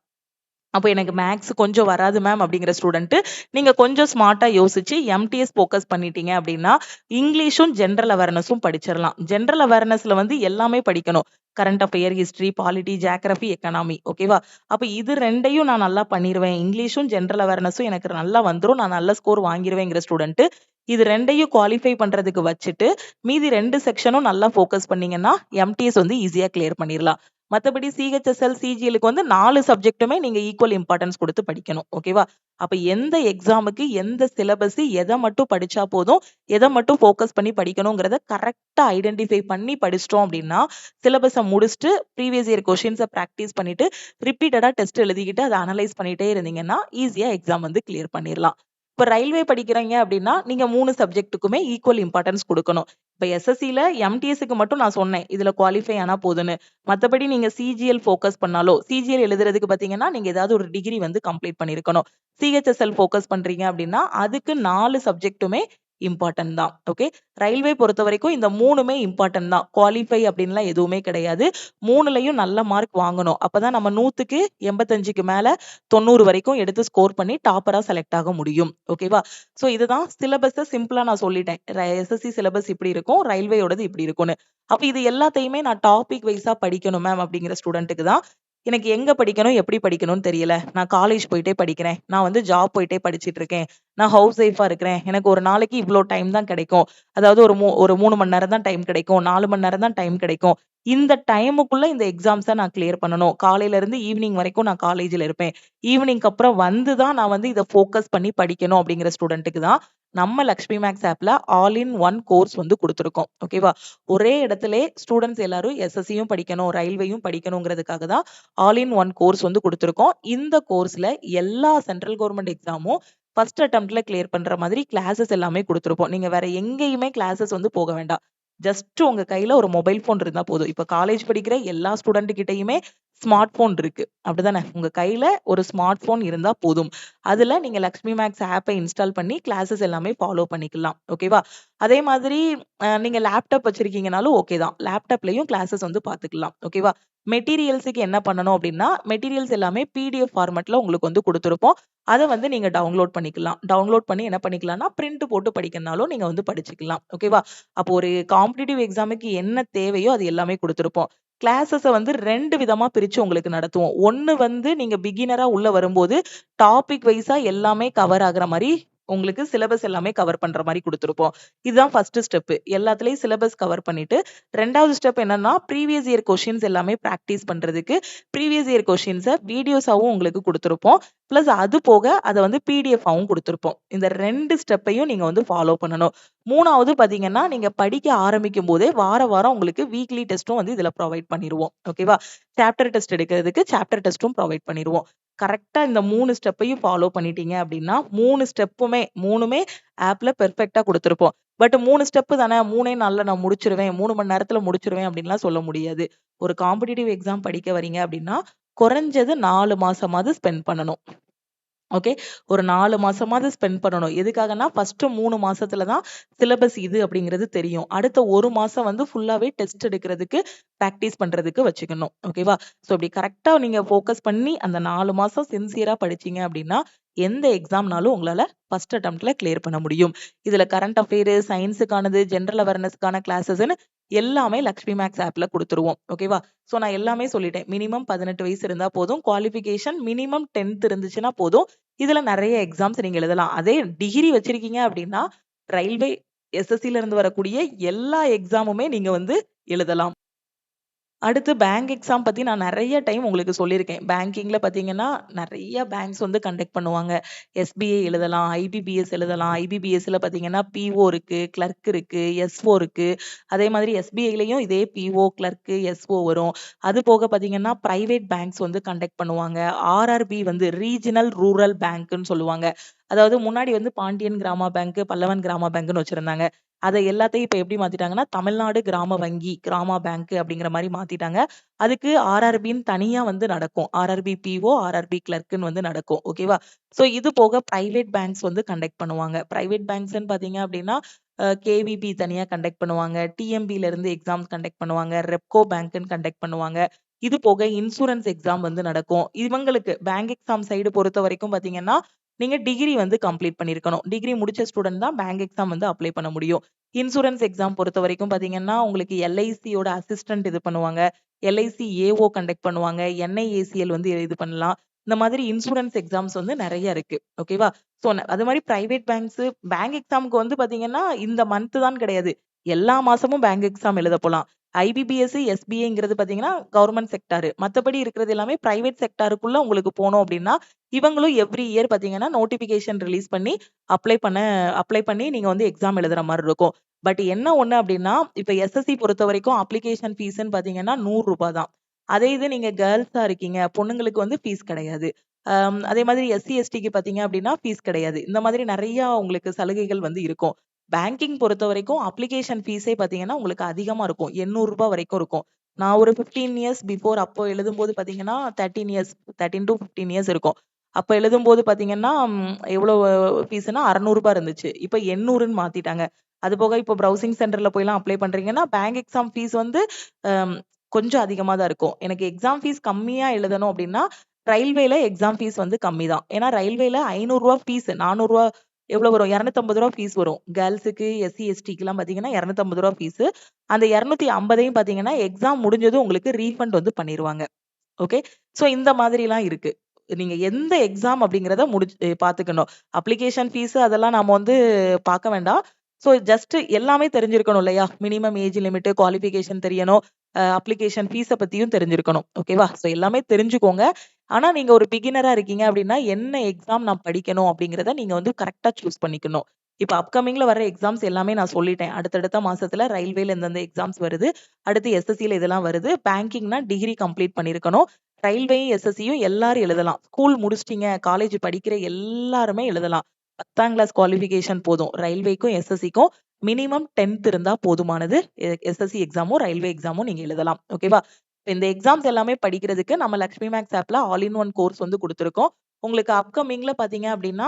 [SPEAKER 1] அப்போ எனக்கு மேத்ஸ் கொஞ்சம் வராது மேம் அப்படிங்கிற ஸ்டூடெண்ட் நீங்க கொஞ்சம் ஸ்மார்ட்டா யோசிச்சு எம்டிஎஸ் ஃபோக்கஸ் பண்ணிட்டீங்க அப்படின்னா இங்கிலீஷும் ஜென்ரல் அவேர்னஸும் படிச்சிடலாம். ஜென்ரல் அவேர்னஸ்ல வந்து எல்லாமே படிக்கணும். Current affair, history, polity, geography, economy. ஓகேவா? அப்ப இது ரெண்டையும் நான் நல்லா பண்ணிருவேன். இங்கிலீஷும் ஜென்ரல் அவேர்னஸும் எனக்கு நல்லா வந்துரும். நான் நல்ல ஸ்கோர் வாங்கிருவேங்கிற ஸ்டூடெண்ட் இது ரெண்டையும் குவாலிஃபை பண்றதுக்கு வச்சுட்டு மீதி 2 செக்ஷனும் நல்லா ஃபோக்கஸ் பண்ணீங்கன்னா எம்டிஎஸ் வந்து ஈஸியா கிளியர் பண்ணிடலாம். மத்தபடி சிஹெச்எஸ்எல், சிஜிஎலுக்கு வந்து 4 சப்ஜெக்ட்டுமே நீங்க ஈக்குவல் இம்பார்ட்டன்ஸ் குடுத்து படிக்கணும். ஓகேவா? அப்ப எந்த எக்ஸாமுக்கு எந்த சிலபஸ் எத மட்டும் படிச்சா போதும், எத மட்டும் ஃபோக்கஸ் பண்ணி படிக்கணும்ங்கிறத கரெக்ட்டா ஐடென்டிஃபை பண்ணி படிச்சிட்டோம் அப்படின்னா, சிலபஸ முடிச்சுட்டு ப்ரீவியஸ் இயர் கொஸ்டின்ஸ பிராக்டிஸ் பண்ணிட்டு, ரிப்பீட்டடா டெஸ்ட் எழுதிக்கிட்டு அத அனலைஸ் பண்ணிட்டே இருந்தீங்கன்னா, ஈஸியா எக்ஸாம் வந்து கிளியர் பண்ணிரலாம். இப்ப ரயில்வே படிக்கிறீங்க அப்படின்னா, நீங்க 3 சப்ஜெக்ட்டுக்குமே ஈக்குவல் இம்பார்ட்டன்ஸ் குடுக்கணும். இப்ப எஸ்எஸ்சில எம்டிஎஸ்க்கு மட்டும் நான் சொன்னேன். இதுல குவாலிஃபை ஆனா போதுன்னு. மத்தபடி நீங்க சிஜிஎல் ஃபோக்கஸ் பண்ணாலோ, சிஜிஎல் எழுதுறதுக்கு பார்த்தீங்கன்னா, நீங்க ஏதாவது ஒரு டிகிரி வந்து கம்ப்ளீட் பண்ணியிருக்கணும். சிஹெச்எஸ்எல் ஃபோக்கஸ் பண்றீங்க அப்படின்னா, அதுக்கு 4 சப்ஜெக்ட்டுமே இம்பார்ட்டன்ட் தான். ஓகே. ரயில்வே பொறுத்தவரைக்கும் இந்த 3மே இம்பார்ட்டன்ட் தான். குவாலிஃபை அப்படின்லாம் எதுவுமே கிடையாது. 3லயும் நல்ல மார்க் வாங்கணும். அப்பதான் நம்ம 100க்கு 85க்கு மேல 90 வரைக்கும் எடுத்து ஸ்கோர் பண்ணி டாப்பரா செலக்ட் ஆக முடியும். ஓகேவா? சோ இதுதான் சிலபஸ சிம்பிளா நான் சொல்லிட்டேன். எஸ்எஸ்சி சிலபஸ் இப்படி இருக்கும். ரயில்வேயோடது இப்படி இருக்கும்னு. அப்ப இது எல்லாத்தையுமே நான் டாபிக் வைஸா படிக்கணும் மேம் அப்படிங்கிற ஸ்டூடெண்ட்க்கு தான் எனக்கு எங்க படிக்கணும், எப்படி படிக்கணும்னு தெரியல. நான் காலேஜ் போயிட்டே படிக்கிறேன். நான் வந்து ஜாப் போயிட்டே படிச்சுட்டு இருக்கேன். நான் ஹவுஸ் ஒய்ஃபா இருக்கிறேன். எனக்கு ஒரு நாளைக்கு இவ்ளோ டைம் தான் கிடைக்கும். அதாவது ஒரு 3 மணி நேரம் தான் டைம் கிடைக்கும். 4 மணி நேரம் தான் டைம் கிடைக்கும். இந்த டைமுக்குள்ள இந்த எக்ஸாம்ஸ நான் கிளியர் பண்ணணும். காலையில இருந்து ஈவினிங் வரைக்கும் நான் காலேஜ்ல இருப்பேன். ஈவினிங்க்கு அப்புறம் வந்து தான் நான் வந்து இத ஃபோக்கஸ் பண்ணி படிக்கணும் அப்படிங்கிற ஸ்டூடெண்ட்க்கு தான் நம்ம லக்ஷ்மி மேக்ஸ் ஆப்ல ஆல் இன் ஒன் கோர்ஸ் வந்து குடுத்துருக்கோம். ஓகேவா? ஒரே இடத்திலே ஸ்டூடண்ட்ஸ் எல்லாரும் எஸ்எஸ்சியும் படிக்கணும், ரயில்வேயும் படிக்கணுங்கிறதுக்காக தான் ஆல் இன் ஒன் கோர்ஸ் வந்து குடுத்துருக்கோம். இந்த கோர்ஸ்ல எல்லா சென்ட்ரல் கவர்ன்மெண்ட் எக்ஸாமும் ஃபர்ஸ்ட் அட்டெம்ப்ட்ல கிளியர் பண்ற மாதிரி கிளாஸஸ் எல்லாமே குடுத்துருப்போம். நீங்க வேற எங்கேயுமே கிளாஸஸ் வந்து போக வேண்டாம். ஜஸ்ட் உங்க கையில ஒரு மொபைல் ஃபோன் இருந்தா போதும். இப்ப காலேஜ் படிக்கிற எல்லா ஸ்டூடண்ட் கிட்டயுமே ஸ்மார்ட் ஃபோன் இருக்கு. அப்படிதானே? உங்க கையில ஒரு ஸ்மார்ட் ஃபோன் இருந்தா போதும். அதுல நீங்க லக்ஷ்மி மேக்ஸ் ஆப்ப இன்ஸ்டால் பண்ணி கிளாஸஸ் எல்லாமே ஃபாலோ பண்ணிக்கலாம். ஓகேவா? அதே மாதிரி நீங்க லேப்டாப் வச்சிருக்கீங்கனாலும் ஓகே தான். லேப்டாப்லயும் கிளாஸஸ் வந்து பார்த்துக்கலாம். ஓகேவா? மெட்டீரியல்ஸ்க்கு என்ன பண்ணணும் அப்படின்னா, மெட்டீரியல்ஸ் எல்லாமே பிடிஎஃப் ஃபார்மட்ல உங்களுக்கு வந்து குடுத்திருப்போம். அத வந்து நீங்க டவுன்லோட் பண்ணிக்கலாம். டவுன்லோட் பண்ணி என்ன பண்ணிக்கலாம்னா, பிரிண்ட் போட்டு படிக்கணும்னாலும் நீங்க வந்து படிச்சுக்கலாம். ஓகேவா? அப்போ ஒரு காம்படிட்டிவ் எக்ஸாமுக்கு என்ன தேவையோ அது எல்லாமே குடுத்திருப்போம். கிளாஸஸ வந்து 2 விதமா பிரிச்சு உங்களுக்கு நடத்துவோம். ஒண்ணு வந்து நீங்க பிகினரா உள்ள வரும்போது, டாபிக் வைஸா எல்லாமே கவர் ஆகுற மாரி உங்களுக்கு சிலபஸ் எல்லாமே கவர் பண்ற மாரி குடுத்திருப்போம். இதுதான் ஃபர்ஸ்ட் ஸ்டெப். எல்லாத்துலயும் சிலபஸ் கவர் பண்ணிட்டு, 2வது ஸ்டெப் என்னன்னா, ப்ரீவியஸ் இயர் கொஸ்டின்ஸ் எல்லாமே பிராக்டிஸ் பண்றதுக்கு, ப்ரீவியஸ் இயர் கொஸ்டின்ஸ வீடியோஸாவும் உங்களுக்கு குடுத்திருப்போம். பிளஸ் அது போக அத வந்து பிடிஎஃப்-ஆவும் குடுத்திருப்போம். இந்த 2 ஸ்டெப்பையும் நீங்க வந்து ஃபாலோ பண்ணணும். 3வது பாத்தீங்கன்னா, நீங்க படிக்க ஆரம்பிக்கும் போதே வாரம் உங்களுக்கு வீக்லி டெஸ்டும் வந்து இதுல ப்ரொவைட் பண்ணிருவோம். ஓகேவா? சாப்டர் டெஸ்ட் எடுக்கிறதுக்கு சாப்டர் டெஸ்டும் ப்ரொவைட் பண்ணிருவோம். கரெக்ட்டா இந்த 3 ஸ்டெப்பையும் ஃபாலோ பண்ணிட்டீங்க அப்படின்னா, 3மே ஆப்ல பெர்ஃபெக்ட்டா குடுத்திருப்போம். பட் 3 ஸ்டெப் தானே 3 நாள்ல நான் முடிச்சுருவேன். 3 மணி நேரத்துல முடிச்சுருவேன் அப்படின்லாம் சொல்ல முடியாது. ஒரு காம்படிட்டிவ் எக்ஸாம் படிக்க வரீங்க அப்படின்னா, குறைஞ்சது 4 மாசமாவது ஸ்பெண்ட் பண்ணணும். ஓகே. ஒரு 4 மாசமாவது ஸ்பெண்ட் பண்ணணும். எதுக்காகன்னா, ஃபர்ஸ்ட் 3 மாசத்துல தான் சிலபஸ் இது அப்படிங்கிறது தெரியும். அடுத்த 1 மாசம் வந்து ஃபுல்லாவே டெஸ்ட் எடுக்கிறதுக்கு, பிராக்டிஸ் பண்றதுக்கு வச்சுக்கணும். ஓகேவா? சோ இப்படி கரெக்ட்டா நீங்க ஃபோக்கஸ் பண்ணி அந்த 4 மாசம் சின்சியரா படிச்சீங்க அப்படின்னா, எந்த எக்ஸாம்னாலும் உங்களால ஃபர்ஸ்ட் அட்டெம்ப்ட்ல கிளியர் பண்ண முடியும். இதுல கரண்ட் அஃபேர், சயின்ஸ்க்கானது, ஜெனரல் அவேர்னஸ்க்கான கிளாஸஸ்ன்னு எல்லாமே லக்ஷ்மி மேக்ஸ் ஆப்ல குடுத்துருவோம். ஓகேவா? சோ நான் எல்லாமே சொல்லிட்டேன். மினிமம் 18 வயசு இருந்தா போதும். குவாலிஃபிகேஷன் மினிமம் 10th இருந்துச்சுன்னா போதும். இதுல நெறைய எக்ஸாம்ஸ் நீங்க எழுதலாம். அதே டிகிரி வச்சிருக்கீங்க அப்படின்னா, ரயில்வே, எஸ்எஸ்சில இருந்து வரக்கூடிய எல்லா எக்ஸாமுமே நீங்க வந்து எழுதலாம். அடுத்து பேங்க் எக்ஸாம் பத்தி நான் நெறைய டைம் உங்களுக்கு சொல்லியிருக்கேன். பேங்கிங்ல பார்த்தீங்கன்னா, நெறைய பேங்க்ஸ் வந்து கண்டக்ட் பண்ணுவாங்க. எஸ்பிஐ எழுதலாம், ஐபிபிஎஸ் எழுதலாம். ஐபிபிஎஸ்ல பார்த்தீங்கன்னா, பிஓ இருக்கு, கிளர்க் இருக்கு, எஸ்ஓ இருக்கு. அதே மாதிரி எஸ்பிஐலயும் இதே பிஓ, கிளர்க், எஸ்ஓ வரும். அது போக பார்த்தீங்கன்னா, பிரைவேட் பேங்க்ஸ் வந்து கண்டக்ட் பண்ணுவாங்க. ஆர்ஆர்பி வந்து ரீஜினல் ரூரல் பேங்க்ன்னு சொல்லுவாங்க. அதாவது முன்னாடி வந்து பாண்டியன் கிராம பேங்க், பல்லவன் கிராம பேங்க்ன்னு வச்சிருந்தாங்க. அத எல்லாத்தையும் இப்ப எப்படி மாத்திட்டாங்கன்னா, தமிழ்நாடு கிராம வங்கி, கிராம பேங்க் அப்படிங்கிற மாரி மாத்திட்டாங்க. அதுக்கு ஆர்ஆர்பின்னு தனியா வந்து நடக்கும். ஆர்ஆர்பி பிஓ, ஆர்ஆர்பி கிளர்க்ன்னு வந்து நடக்கும். ஓகேவா? ஸோ இது போக பிரைவேட் பேங்க்ஸ் வந்து கண்டக்ட் பண்ணுவாங்க. பிரைவேட் பேங்க்ஸ்ன்னு பார்த்தீங்க அப்படின்னா, கேவிபி தனியா கண்டக்ட் பண்ணுவாங்க. டிஎம்பில இருந்து எக்ஸாம்ஸ் கண்டக்ட் பண்ணுவாங்க. ரெப்கோ பேங்க்ன்னு கண்டக்ட் பண்ணுவாங்க. இது போக இன்சூரன்ஸ் எக்ஸாம் வந்து நடக்கும். இவங்களுக்கு பேங்க் எக்ஸாம் சைடு பொறுத்தவரைக்கும் பார்த்தீங்கன்னா, நீங்க டிகிரி வந்து கம்ப்ளீட் பண்ணியிருக்கணும். டிகிரி முடிச்ச ஸ்டூடண்ட் தான் பேங்க் எக்ஸாம் வந்து அப்ளை பண்ண முடியும். இன்சூரன்ஸ் எக்ஸாம் பொறுத்தவரைக்கும் பார்த்தீங்கன்னா, உங்களுக்கு எல்ஐசியோட அசிஸ்டன்ட் இது பண்ணுவாங்க. எல்ஐசி ஏஓ கண்டக்ட் பண்ணுவாங்க. என்ஐஏசிஎல் வந்து இது பண்ணலாம். இந்த மாதிரி இன்சூரன்ஸ் எக்ஸாம்ஸ் வந்து நெறைய இருக்கு. ஓகேவா? ஸோ அது மாரி பிரைவேட் பேங்க் எக்ஸாம்க்கு வந்து பார்த்தீங்கன்னா, இந்த மந்த் தான் கிடையாது. எல்லா மாசமும் பேங்க் எக்ஸாம் எழுத போலாம். ஐபிபிஎஸ், எஸ்பிஐங்கிறது பார்த்தீங்கன்னா, கவர்ன்மென்ட் செக்டார். மத்தபடி இருக்கிறது எல்லாமே பிரைவேட் செக்டாருக்குள்ள உங்களுக்கு போணும் அப்டின்னா, இவங்களும் எவ்ரி இயர் பார்த்தீங்கன்னா, நோட்டிஃபிகேஷன் ரிலீஸ் பண்ணி அப்ளை பண்ணி நீங்க வந்து எக்ஸாம் எழுதுற மாரி இருக்கும். பட் என்ன ஒண்ணு அப்டின்னா, இப்ப எஸ்எஸ்சி பொறுத்தவரைக்கும் அப்ளிகேஷன் ஃபீஸ்ன்னு பார்த்தீங்கன்னா ரூ. 100 தான். அதே இது நீங்க கேர்ல்ஸா இருக்கீங்க, பொண்ணுங்களுக்கு வந்து ஃபீஸ் கிடையாது. அதே மாதிரி எஸ்சி, எஸ்டிக்கு பார்த்தீங்க அப்டின்னா ஃபீஸ் கிடையாது. இந்த மாதிரி நெறைய உங்களுக்கு சலுகைகள் வந்து இருக்கும். பேங்கிங் பொறுத்தவரைக்கும் அப்ளிகேஷன் ஃபீஸே பார்த்தீங்கன்னா, உங்களுக்கு அதிகமா இருக்கும். ரூ. 800 வரைக்கும் இருக்கும். நான் ஒரு 15 இயர்ஸ் பிஃபோர் அப்போ எழுதும்போது பார்த்தீங்கன்னா, 13 டூ 15 இயர்ஸ் இருக்கும். அப்ப எழுதும்போது பார்த்தீங்கன்னா, எவ்வளோ ஃபீஸ்ன்னா ரூ. 600 இருந்துச்சு. இப்ப 800ன்னு மாத்திட்டாங்க. அதுபோக இப்போ ப்ரௌசிங் சென்டர்ல போய்லாம் அப்ளை பண்றீங்கன்னா, பேங்க் எக்ஸாம் ஃபீஸ் வந்து அம் கொஞ்சம் அதிகமா தான் இருக்கும். எனக்கு எக்ஸாம் ஃபீஸ் கம்மியா எழுதணும் அப்டின்னா, ரயில்வேல எக்ஸாம் ஃபீஸ் வந்து கம்மி தான். ஏன்னா ரயில்வேல ரூ. 500 ஃபீஸ், ரூ. 400 எவ்வளோ வரும்? ரூ. 250 ஃபீஸ் வரும். கேர்ல்ஸுக்கு, எஸ்சி, எஸ்டிக்குலாம் பார்த்தீங்கன்னா ரூ. 250 ஃபீஸு. அந்த 250யும் பார்த்தீங்கன்னா, எக்ஸாம் முடிஞ்சதும் உங்களுக்கு ரீஃபண்ட் வந்து பண்ணிருவாங்க. ஓகே. ஸோ இந்த மாதிரிலாம் இருக்கு. நீங்க எந்த எக்ஸாம் அப்படிங்கிறத பார்த்துக்கணும். அப்ளிகேஷன் ஃபீஸ் அதெல்லாம் நாம வந்து பார்க்க வேண்டாம். ஸோ ஜஸ்ட் எல்லாமே தெரிஞ்சிருக்கணும் இல்லையா? மினிமம் ஏஜ் லிமிட், குவாலிஃபிகேஷன் தெரியணும். அப்ளிகேஷன் ஃபீஸ பத்தியும் தெரிஞ்சிருக்கணும். ஓகேவா? ஸோ எல்லாமே தெரிஞ்சுக்கோங்க. ஆனா நீங்க ஒரு பிகினரா இருக்கீங்க அப்படின்னா, என்ன எக்ஸாம் நான் படிக்கணும் அப்படிங்கிறத நீங்க வந்து கரெக்ட்டா சூஸ் பண்ணிக்கணும். இப்ப அப்கமிங்ல வர எக்ஸாம்ஸ் எல்லாமே நான் சொல்லிட்டேன். அடுத்தடுத்த மாசத்துல ரயில்வேல எந்தெந்த எக்ஸாம்ஸ் வருது. அடுத்து எஸ்எஸ்சில இதெல்லாம் வருது. பேங்கிங்னா டிகிரி கம்ப்ளீட் பண்ணியிருக்கணும். ரயில்வேயும், எஸ்எஸ்சியும் எல்லாரும் எழுதலாம். ஸ்கூல் முடிச்சிட்டீங்க, காலேஜ் படிக்கிற எல்லாருமே எழுதலாம். 10ஆம் கிளாஸ் குவாலிஃபிகேஷன் போதும். ரயில்வேக்கும், எஸ்எஸ்சிக்கும் மினிமம் 10th இருந்தா போதுமானது. எஸ்எஸ்சி எக்ஸாமும், ரயில்வே எக்ஸாமும் நீங்க எழுதலாம். ஓகேவா? இந்த எக்ஸாம்ஸ் எல்லாமே படிக்கிறதுக்கு நம்ம லக்ஷ்மி மேக்ஸ் ஆப்ல ஆல் இன் ஒன் கோர்ஸ் வந்து குடுத்துருக்கோம். உங்களுக்கு அப்கமிங்ல பார்த்தீங்க அப்டின்னா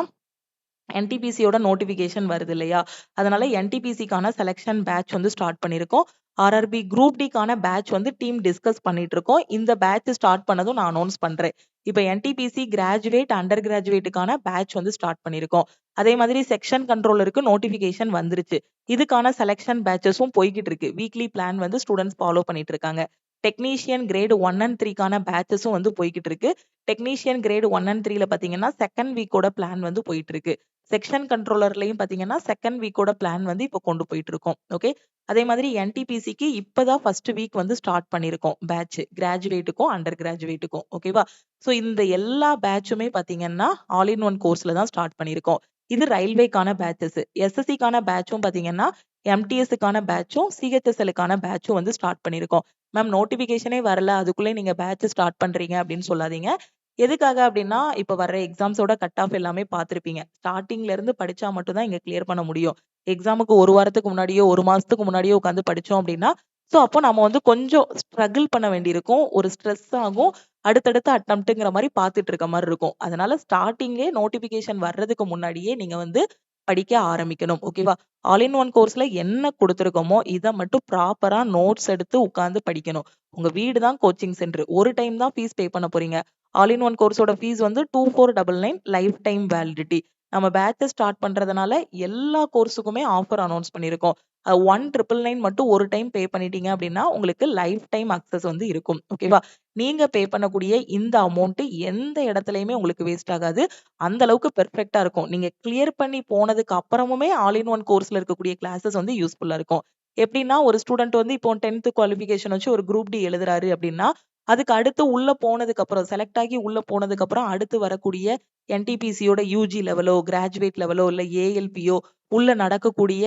[SPEAKER 1] என்டிபிசியோட நோட்டிஃபிகேஷன் வருது இல்லையா? அதனால என்டிபிசிக்கான செலக்ஷன் பேட்ச் வந்து ஸ்டார்ட் பண்ணியிருக்கோம். ஆர்ஆர்பி குரூப் டிக்கான பேட்ச் வந்து டீம் டிஸ்கஸ் பண்ணிட்டு இருக்கோம். இந்த பேட்ச் ஸ்டார்ட் பண்ணதும் நான் அனௌன்ஸ் பண்றேன். இப்ப என்டிபிசி கிராஜுவேட், அண்டர் கிராஜுவேட்டுக்கான பேட்ச் வந்து ஸ்டார்ட் பண்ணியிருக்கோம். அதே மாதிரி செக்ஷன் கண்ட்ரோலருக்கு நோட்டிஃபிகேஷன் வந்துருச்சு. இதுக்கான செலக்ஷன் பேட்சஸும் போய்க்கிட்டு இருக்கு. வீக்லி பிளான் வந்து ஸ்டூடண்ட்ஸ் ஃபாலோ பண்ணிட்டு இருக்காங்க. டெக்னீஷியன் கிரேட் 1 அண்ட் 3க்கான பேட்சஸும் வந்து போய்க்கிட்டு இருக்கு. டெக்னீஷியன் கிரேட் 1 அண்ட் 3ல பார்த்தீங்கன்னா, செகண்ட் வீக்கோட பிளான் வந்து போயிட்டு இருக்கு. செக்ஷன் கண்ட்ரோலர்லயும் பார்த்தீங்கன்னா, செகண்ட் வீக்கோட பிளான் வந்து இப்போ கொண்டு போயிட்டு இருக்கோம். ஓகே. அதே மாதிரி என்டிபிசிக்கு இப்பதான் ஃபர்ஸ்ட் வீக் வந்து ஸ்டார்ட் பண்ணியிருக்கோம் பேட்ச். கிராஜுவேட்டுக்கும், அண்டர் கிராஜுவேட்டுக்கும். ஓகேவா? ஸோ இந்த எல்லா பேட்சுமே பார்த்தீங்கன்னா, ஆல் இன் ஒன் கோர்ஸ்ல தான் ஸ்டார்ட் பண்ணியிருக்கோம். இது ரயில்வேக்கான பேட்சஸ். எஸ்எஸ்சிக்கான பேட்சும் பார்த்தீங்கன்னா, எம்டிஎஸ்ஸுக்கான பேட்சும், சிஹெச்எஸ்எல்லுக்கான பேட்சும் வந்து ஸ்டார்ட் பண்ணியிருக்கோம். மேம் நோட்டிஃபிகேஷனே வரல. அதுக்குள்ளே நீங்க பேட்ச் ஸ்டார்ட் பண்றீங்க அப்படின்னு சொல்லாதீங்க. எதுக்காக அப்டின்னா, இப்ப வர்ற எக்ஸாம்ஸோட கட் ஆஃப் எல்லாமே பார்த்திருப்பீங்க. ஸ்டார்ட்டிங்ல இருந்து படிச்சா மட்டும் தான் இங்க கிளியர் பண்ண முடியும். எக்ஸாமுக்கு 1 வாரத்துக்கு முன்னாடியோ, 1 மாசத்துக்கு முன்னாடியோ உட்காந்து படிச்சோம் அப்டின்னா, ஸோ அப்போ நம்ம வந்து கொஞ்சம் ஸ்ட்ரகிள் பண்ண வேண்டியிருக்கும். ஒரு ஸ்ட்ரெஸ் ஆகும். அடுத்தடுத்த அட்டெம்ப்ட்ங்கிற மாரி பார்த்துட்டு இருக்க மாரி இருக்கும். அதனால ஸ்டார்ட்டிங்கே நோட்டிஃபிகேஷன் வர்றதுக்கு முன்னாடியே நீங்க வந்து படிக்க ஆரம்பிக்கணும். ஓகேவா? ஆல் இன் ஒன் கோர்ஸ்ல என்ன குடுத்துருக்கோமோ, இத மட்டும் ப்ராப்பரா நோட்ஸ் எடுத்து உட்கார்ந்து படிக்கணும். உங்க வீடு தான் கோச்சிங் சென்டர். ஒரு டைம் தான் ஃபீஸ் பே பண்ண போறீங்க. ஆல் இன் ஒன் கோர்ஸோட ஃபீஸ் வந்து 2499 லைஃப் டைம் வேலிடிட்டி. நம்ம பேட்ச் ஸ்டார்ட் பண்றதுனால எல்லா கோர்ஸுக்குமே ஆஃபர் அனௌன்ஸ் பண்ணியிருக்கோம். 1999 மட்டும் ஒரு டைம் பே பண்ணிட்டீங்க அப்படின்னா, உங்களுக்கு லைஃப் டைம் அக்சஸ் வந்து இருக்கும். ஓகேவா? நீங்க பே பண்ணக்கூடிய இந்த அமௌண்ட் எந்த இடத்துலயுமே உங்களுக்கு வேஸ்ட் ஆகாது. அந்த அளவுக்கு பெர்ஃபெக்ட்டா இருக்கும். நீங்க கிளியர் பண்ணி போனதுக்கு அப்புறமுமே ஆல் இன் ஒன் கோர்ஸ்ல இருக்கக்கூடிய கிளாஸஸ் வந்து யூஸ்ஃபுல்லா இருக்கும். எப்படின்னா ஒரு ஸ்டூடெண்ட் வந்து இப்போ 10th குவாலிஃபிகேஷன் வச்சு ஒரு குரூப் டி எழுதுறாரு அப்படின்னா, அதுக்கு அடுத்து உள்ள போனதுக்கு அப்புறம் செலக்ட் ஆகி உள்ள போனதுக்கு அப்புறம் அடுத்து வரக்கூடிய என்டிபிசியோட யூஜி லெவலோ, கிராஜுவேட் லெவலோ இல்ல ஏஎல்பியோ உள்ள நடக்கக்கூடிய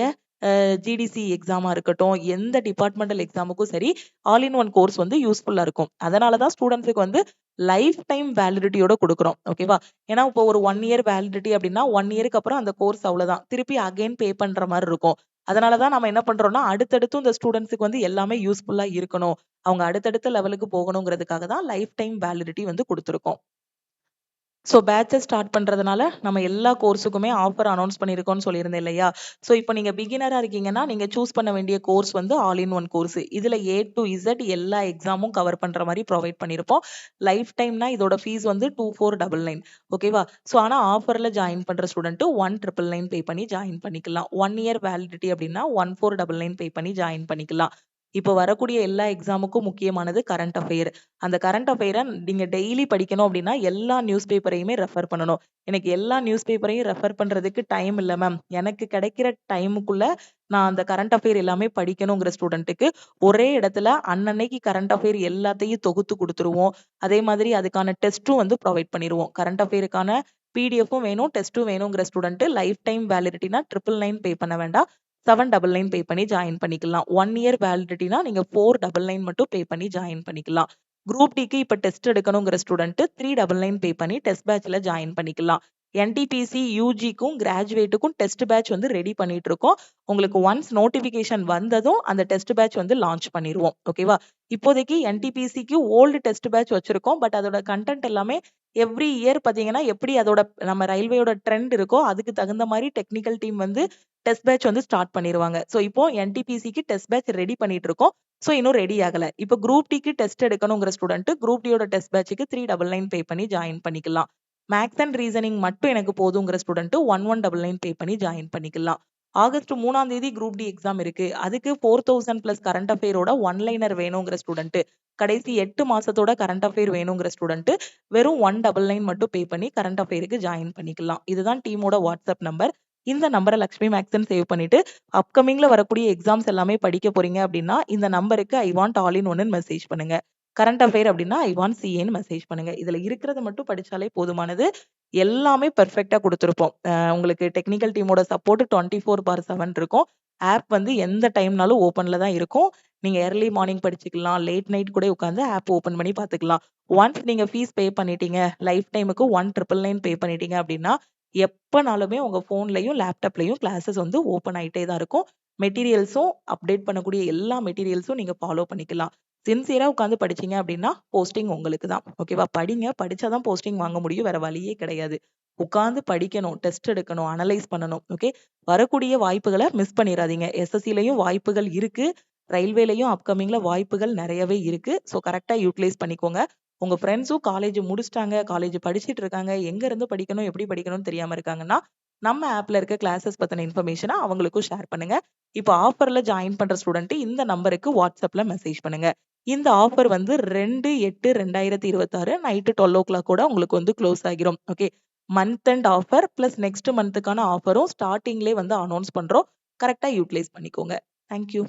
[SPEAKER 1] ஜிடிசி எக்ஸாமா இருக்கட்டும், எந்த டிபார்ட்மெண்டல் எக்ஸாமுக்கும் சரி, ஆல் இன் ஒன் கோர்ஸ் வந்து யூஸ்ஃபுல்லா இருக்கும். அதனால தான் ஸ்டூடண்ட்ஸுக்கு வந்து லைஃப் டைம் வேலிடிட்டியோட குடுக்குறோம். ஓகேவா? ஏன்னா இப்போ ஒரு 1 இயர் வேலிடிட்டி அப்படின்னா, 1 இயருக்கு அப்புறம் அந்த கோர்ஸ் அவ்வளவுதான். திருப்பி அகைன் பே பண்ற மாரி இருக்கும். அதனால தான் நம்ம என்ன பண்றோம்னா, அடுத்தடுத்து இந்த ஸ்டூடண்ட்ஸுக்கு வந்து எல்லாமே யூஸ்ஃபுல்லா இருக்கணும். அவங்க அடுத்தடுத்த லெவலுக்கு போகணுங்கிறதுக்காக தான் லைஃப் டைம் வேலிடிட்டி வந்து குடுத்துருக்கோம். ஸோ பேட்சஸ் ஸ்டார்ட் பண்றதுனால, நம்ம எல்லா கோர்ஸுக்குமே ஆஃபர் அனௌன்ஸ் பண்ணியிருக்கோம்னு சொல்லியிருந்தேன் இல்லையா? ஸோ இப்போ நீங்க பிகினரா இருக்கீங்கன்னா, நீங்க சூஸ் பண்ண வேண்டிய கோர்ஸ் வந்து ஆல் இன் ஒன் கோர்ஸ். இதுல ஏ டூ இசட் எல்லா எக்ஸாமும் கவர் பண்ற மாரி ப்ரொவைட் பண்ணியிருப்போம். லைஃப் டைம்னா இதோட ஃபீஸ் வந்து 2499 ஓகேவா? ஸோ ஆனா ஆஃபர்ல ஜாயின் பண்ற ஸ்டூடெண்ட் 1999 பே பண்ணி ஜாயின் பண்ணிக்கலாம். 1 இயர் வேலிடிட்டி அப்படின்னா 1499 பே பண்ணி ஜாயின் பண்ணிக்கலாம். இப்போ வரக்கூடிய எல்லா எக்ஸாமுக்கும் முக்கியமானது கரண்ட் அஃபேர். அந்த கரண்ட் அஃபேர நீங்க டெய்லி படிக்கணும் அப்படின்னா, எல்லா நியூஸ் பேப்பரையுமே ரெஃபர் பண்ணணும். எனக்கு எல்லா நியூஸ் பேப்பரையும் ரெஃபர் பண்றதுக்கு டைம் இல்ல மேம். எனக்கு கிடைக்கிற டைமுக்குள்ள நான் அந்த கரண்ட் அஃபேர் எல்லாமே படிக்கணுங்கிற ஸ்டூடெண்ட்டுக்கு, ஒரே இடத்துல அன்னன்னைக்கு கரண்ட் அஃபேர் எல்லாத்தையும் தொகுத்து குடுத்துருவோம். அதே மாதிரி அதுக்கான டெஸ்ட்டும் வந்து ப்ரொவைட் பண்ணிருவோம். கரண்ட் அஃபேருக்கான பிடிஎஃப்பும் வேணும், டெஸ்ட்டும் வேணுங்கிற ஸ்டூடெண்ட் லைஃப் டைம் வேலிடிட்டினா 999 பே பண்ண வேண்டாம். 799 பே பண்ணி ஜாயின் பண்ணிக்கலாம். 1 இயர் வேலிடிட்டினா நீங்க 499 மட்டும் பே பண்ணி ஜாயின் பண்ணிக்கலாம். குரூப் டிக்கு இப்ப டெஸ்ட் எடுக்கணுங்கிற ஸ்டூடெண்ட் 399 பே பண்ணி டெஸ்ட் பேட்ச்ல ஜாயின் பண்ணிக்கலாம். என்டிபிசி யூஜிக்கும் கிராஜுவேட்டுக்கும் டெஸ்ட் பேட்ச் வந்து ரெடி பண்ணிட்டு இருக்கோம். உங்களுக்கு ஒன்ஸ் நோட்டிபிகேஷன் வந்ததும் அந்த டெஸ்ட் பேட்ச் வந்து லான்ச் பண்ணிருவோம். ஓகேவா? இப்போதைக்கு என்டிபிசிக்கு ஓல்டு டெஸ்ட் பேட்ச் வச்சிருக்கோம். பட் அதோட கண்டென்ட் எல்லாமே எவ்ரி இயர் பாத்தீங்கன்னா, எப்படி அதோட நம்ம ரயில்வேயோட ட்ரெண்ட் இருக்கோ அதுக்கு தகுந்த மாரி டெக்னிக்கல் டீம் வந்து டெஸ்ட் பேட்ச் வந்து ஸ்டார்ட் பண்ணிருவாங்க. ஸோ இப்போ என்டிபிசிக்கு டெஸ்ட் பேட்ச் ரெடி பண்ணிட்டு இருக்கோம். ஸோ இன்னும் ரெடி ஆகல. இப்போ குரூப் டிக்கு டெஸ்ட் எடுக்கணுங்கிற ஸ்டூடெண்ட் குரூப் டியோட டெஸ்ட் பேட்ச்க்கு 399 பே பண்ணி ஜாயின் பண்ணிக்கலாம். மேத்ஸ் அண்ட் ரீசனிங் மட்டும் எனக்கு போதுங்கிற ஸ்டூடெண்ட் 1199 பே பண்ணி ஜாயின் பண்ணிக்கலாம். ஆகஸ்ட் 3ஆம் தேதி குரூப் டி எக்ஸாம் இருக்கு. அதுக்கு 4000 பிளஸ் கரண்ட் அஃபேரோட ஒன் லைனர் வேணுங்கிற ஸ்டூடெண்ட், கடைசி 8 மாசத்தோட கரண்ட் அஃபேர் வேணுங்கிற ஸ்டூடெண்ட் வெறும் 199 மட்டும் பே பண்ணி கரண்ட் அஃபேருக்கு ஜாயின் பண்ணிக்கலாம். இதுதான் டீமோட வாட்ஸ்அப் நம்பர். இந்த நம்பரை லக்ஷ்மி மேக்ஸ்ன்னு சேவ் பண்ணிட்டு அப்கமிங்ல வரக்கூடிய எக்ஸாம்ஸ் எல்லாமே படிக்க போறீங்க அப்படின்னா இந்த நம்பருக்கு ஐ வாண்ட் ஆல் இன் ஒன்னு மெசேஜ் பண்ணுங்க. கரண்ட் அஃபேர் அப்படின்னா ஐ வாண்ட் சிஏன்னு மெசேஜ் பண்ணுங்க. இதுல இருக்கிறத மட்டும் படிச்சாலே போதுமானது. எல்லாமே பெர்ஃபெக்ட்டா கொடுத்திருப்போம். உங்களுக்கு டெக்னிக்கல் டீமோட சப்போர்ட் 24/7 இருக்கும். ஆப் வந்து எந்த டைம்னாலும் ஓப்பன்ல தான் இருக்கும். நீங்க ஏர்லி மார்னிங் படிச்சுக்கலாம். லேட் நைட் கூட உட்கார்ந்து ஆப் ஓப்பன் பண்ணி பார்த்துக்கலாம். ஒன்ஸ் நீங்க ஃபீஸ் பே பண்ணிட்டீங்க, லைஃப் டைமுக்கு 1999 பே பண்ணிட்டீங்க அப்படின்னா, எப்பனாலுமே உங்க ஃபோன்லயும், லேப்டாப்லயும் கிளாஸஸ் வந்து ஓப்பன் ஆயிட்டே தான் இருக்கும். மெட்டீரியல்ஸும் அப்டேட் பண்ணக்கூடிய எல்லா மெட்டீரியல்ஸும் நீங்க ஃபாலோ பண்ணிக்கலாம். சின்சியரா உட்கார்ந்து படிச்சீங்க அப்படின்னா, போஸ்டிங் உங்களுக்கு தான். ஓகேவா? படிங்க. படிச்சா தான் போஸ்டிங் வாங்க முடியும். வேற வழியே கிடையாது. உட்கார்ந்து படிக்கணும், டெஸ்ட் எடுக்கணும், அனலைஸ் பண்ணணும். ஓகே. வரக்கூடிய வாய்ப்புகள மிஸ் பண்ணிறாதீங்க. எஸ்எஸ்சிலயும் வாய்ப்புகள் இருக்கு. ரயில்வேலயும் அப்கமிங்ல வாய்ப்புகள் நெறையவே இருக்கு. ஸோ கரெக்ட்டா யூட்டிலைஸ் பண்ணிக்கோங்க. உங்க ஃப்ரெண்ட்ஸும் காலேஜ் முடிச்சுட்டாங்க, காலேஜ் படிச்சுட்டு இருக்காங்க. எங்க இருந்து படிக்கணும், எப்படி படிக்கணும்னு தெரியாம இருக்காங்கன்னா, நம்ம ஆப்ல இருக்க கிளாஸஸ் பத்தின இன்ஃபர்மேஷன அவங்களுக்கும் ஷேர் பண்ணுங்க. இப்போ ஆஃபர்ல ஜாயின் பண்ற ஸ்டூடெண்ட் இந்த நம்பருக்கு வாட்ஸ்அப்ல மெசேஜ் பண்ணுங்க. இந்த ஆஃபர் வந்து 2/8/2026 நைட் 12:00 கூட உங்களுக்கு வந்து க்ளோஸ் ஆகிரும். Okay. Month end offer plus next மந்த்துக்கான ஆஃபரும் ஸ்டார்ட்டிங்லயே வந்து அனௌன்ஸ் பண்றோம். கரெக்ட்டா யூட்டிலைஸ் பண்ணிக்கோங்க. Thank you.